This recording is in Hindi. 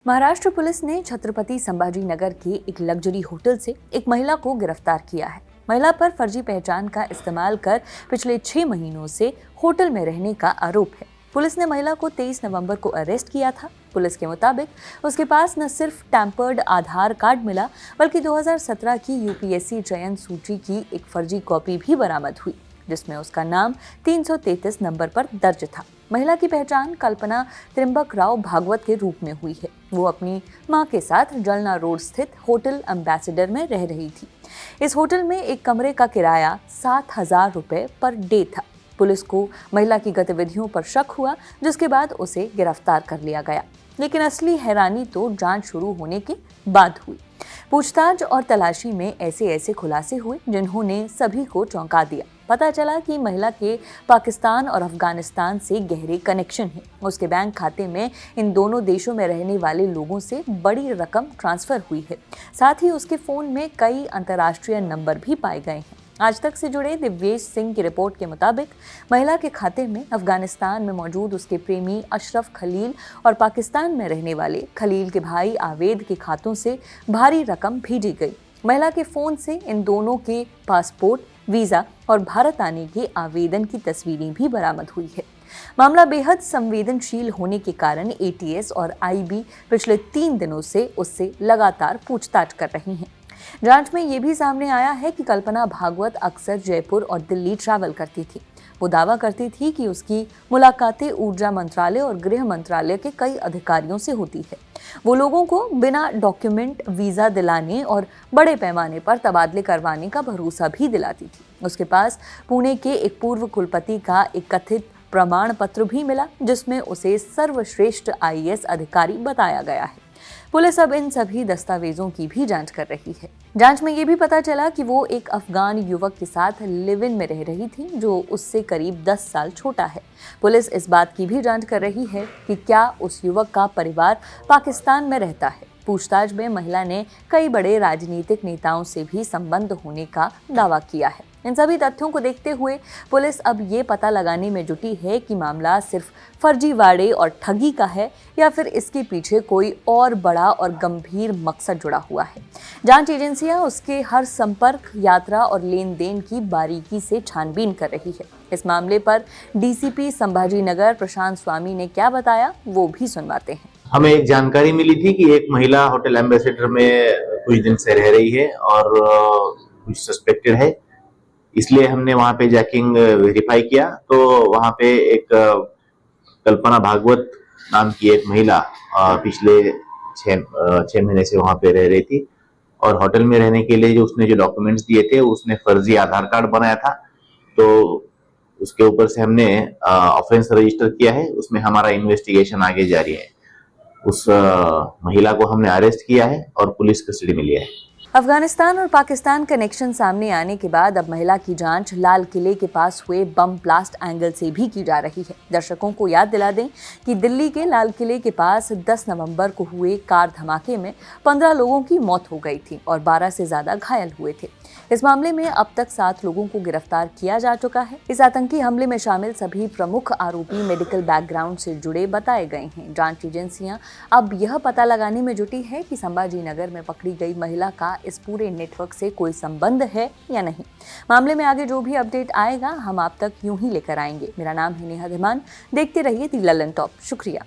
महाराष्ट्र पुलिस ने छत्रपति संभाजी नगर के एक लग्जरी होटल से एक महिला को गिरफ्तार किया है। महिला पर फर्जी पहचान का इस्तेमाल कर पिछले 6 महीनों से होटल में रहने का आरोप है। पुलिस ने महिला को 23 नवंबर को अरेस्ट किया था। पुलिस के मुताबिक उसके पास न सिर्फ टैम्पर्ड आधार कार्ड मिला, बल्कि 2017 की यूपीएससी चयन सूची की एक फर्जी कॉपी भी बरामद हुई, जिसमें उसका नाम 333 नंबर पर दर्ज था। महिला की पहचान कल्पना त्रिंबकराव भागवत के रूप में हुई है। वो अपनी मां के साथ जलना रोड स्थित होटल एम्बेसडर में रह रही थी। इस होटल में एक कमरे का किराया 7,000 रुपए पर डे था। पुलिस को महिला की गतिविधियों पर शक हुआ, जिसके बाद उसे गिरफ्तार कर लिया गया। लेकिन असली हैरानी तो जांच शुरू होने के बाद हुई। पूछताछ और तलाशी में ऐसे खुलासे हुए जिन्होंने सभी को चौंका दिया। पता चला कि महिला के पाकिस्तान और अफगानिस्तान से गहरे कनेक्शन हैं। उसके बैंक खाते में इन दोनों देशों में रहने वाले लोगों से बड़ी रकम ट्रांसफर हुई है। साथ ही उसके फोन में कई अंतर्राष्ट्रीय नंबर भी पाए गए हैं। आज तक से जुड़े दिव्येश सिंह की रिपोर्ट के मुताबिक महिला के खाते में अफगानिस्तान में मौजूद उसके प्रेमी अशरफ खलील और पाकिस्तान में रहने वाले खलील के भाई आवेद के खातों से भारी रकम भेजी गई। महिला के फोन से इन दोनों के पासपोर्ट, वीजा और भारत आने के आवेदन की तस्वीरें भी बरामद हुई है। मामला बेहद संवेदनशील होने के कारण एटीएस और आईबी पिछले 3 दिनों से उससे लगातार पूछताछ कर रही हैं। जांच में ये भी सामने आया है कि कल्पना भागवत अक्सर जयपुर और दिल्ली ट्रैवल करती थी। वो दावा करती थी कि उसकी मुलाकातें ऊर्जा मंत्रालय और गृह मंत्रालय के कई अधिकारियों से होती है। वो लोगों को बिना डॉक्यूमेंट वीजा दिलाने और बड़े पैमाने पर तबादले करवाने का भरोसा भी दिलाती थी। उसके पास पुणे के एक पूर्व कुलपति का एक कथित प्रमाण पत्र भी मिला, जिसमें उसे सर्वश्रेष्ठ आईएएस अधिकारी बताया गया है। पुलिस अब इन सभी दस्तावेजों की भी जांच कर रही है। जांच में ये भी पता चला कि वो एक अफगान युवक के साथ लिव इन में रह रही थी, जो उससे करीब 10 साल छोटा है। पुलिस इस बात की भी जांच कर रही है कि क्या उस युवक का परिवार पाकिस्तान में रहता है। पूछताछ में महिला ने कई बड़े राजनीतिक नेताओं से भी संबंध होने का दावा किया है। इन सभी तथ्यों को देखते हुए पुलिस अब ये पता लगाने में जुटी है कि मामला सिर्फ फर्जीवाड़े और ठगी का है या फिर इसके पीछे कोई और बड़ा और गंभीर मकसद जुड़ा हुआ है। जांच एजेंसियां उसके हर संपर्क, यात्रा और लेन देन की बारीकी से छानबीन कर रही है। इस मामले पर डीसीपी संभाजी नगर प्रशांत स्वामी ने क्या बताया, वो भी सुनवाते हैं। हमें एक जानकारी मिली थी कि एक महिला होटल एम्बेसडर में कुछ दिन से रह रही है और कुछ सस्पेक्टेड है, इसलिए हमने वहां पे जैकिंग वेरीफाई किया। तो वहां पे एक कल्पना भागवत नाम की एक महिला पिछले 6 महीने से वहां पे रह रही थी और होटल में रहने के लिए जो उसने जो डॉक्यूमेंट्स दिए थे, उसने फर्जी आधार कार्ड बनाया था। तो उसके ऊपर से हमने ऑफेंस रजिस्टर किया है। उसमें हमारा इन्वेस्टिगेशन आगे जारी है। उस महिला को हमने अरेस्ट किया है और पुलिस कस्टडी में लिया है। अफगानिस्तान और पाकिस्तान कनेक्शन सामने आने के बाद अब महिला की जांच लाल किले के पास हुए बम ब्लास्ट एंगल से भी की जा रही है। दर्शकों को याद दिला दें कि दिल्ली के लाल किले के पास 10 नवंबर को हुए कार धमाके में 15 लोगों की मौत हो गई थी और 12 से ज्यादा घायल हुए थे। इस मामले में अब तक 7 लोगों को गिरफ्तार किया जा चुका है। इस आतंकी हमले में शामिल सभी प्रमुख आरोपी मेडिकल बैकग्राउंड से जुड़े बताए गए हैं। जांच एजेंसियां अब यह पता लगाने में जुटी है कि संभाजी नगर में पकड़ी गई महिला का इस पूरे नेटवर्क से कोई संबंध है या नहीं। मामले में आगे जो भी अपडेट आएगा, हम आप तक यूं ही लेकर आएंगे। मेरा नाम है नेहा धीमान। देखते रहिए दी ललन टॉप। शुक्रिया।